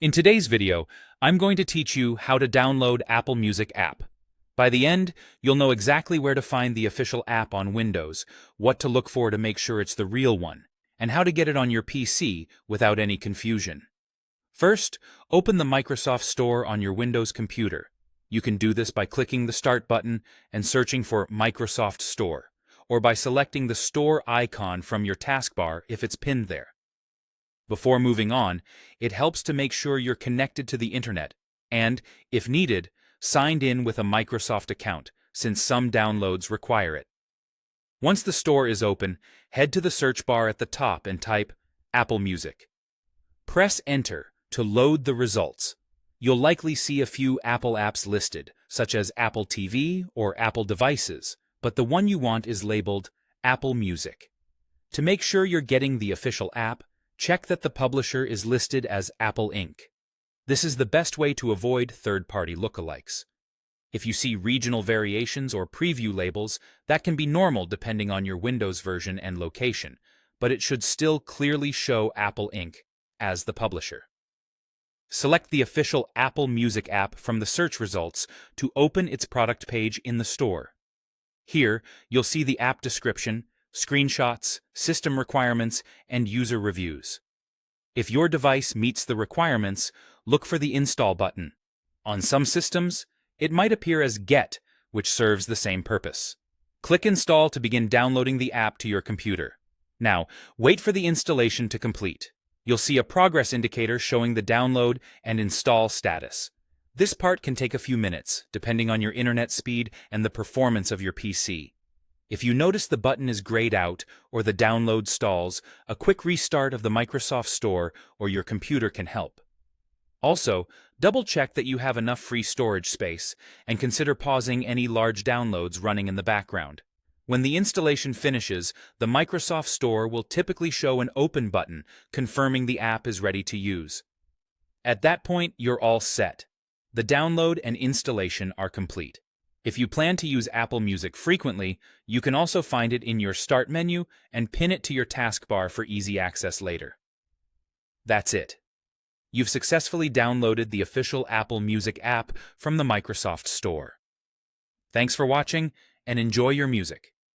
In today's video, I'm going to teach you how to download Apple Music app. By the end, you'll know exactly where to find the official app on Windows, what to look for to make sure it's the real one, and how to get it on your PC without any confusion. First, open the Microsoft Store on your Windows computer. You can do this by clicking the Start button and searching for Microsoft Store, or by selecting the Store icon from your taskbar if it's pinned there. Before moving on, it helps to make sure you're connected to the internet and, if needed, signed in with a Microsoft account, since some downloads require it. Once the store is open, head to the search bar at the top and type Apple Music. Press Enter to load the results. You'll likely see a few Apple apps listed, such as Apple TV or Apple devices, but the one you want is labeled Apple Music. To make sure you're getting the official app, check that the publisher is listed as Apple Inc. This is the best way to avoid third-party lookalikes. If you see regional variations or preview labels, that can be normal depending on your Windows version and location, but it should still clearly show Apple Inc. as the publisher. Select the official Apple Music app from the search results to open its product page in the store. Here, you'll see the app description, screenshots, system requirements, and user reviews. If your device meets the requirements, look for the Install button. On some systems, it might appear as Get, which serves the same purpose. Click Install to begin downloading the app to your computer. Now, wait for the installation to complete. You'll see a progress indicator showing the download and install status. This part can take a few minutes, depending on your internet speed and the performance of your PC. If you notice the button is grayed out or the download stalls, a quick restart of the Microsoft Store or your computer can help. Also, double-check that you have enough free storage space and consider pausing any large downloads running in the background. When the installation finishes, the Microsoft Store will typically show an Open button confirming the app is ready to use. At that point, you're all set. The download and installation are complete. If you plan to use Apple Music frequently, you can also find it in your Start menu and pin it to your taskbar for easy access later. That's it. You've successfully downloaded the official Apple Music app from the Microsoft Store. Thanks for watching, and enjoy your music.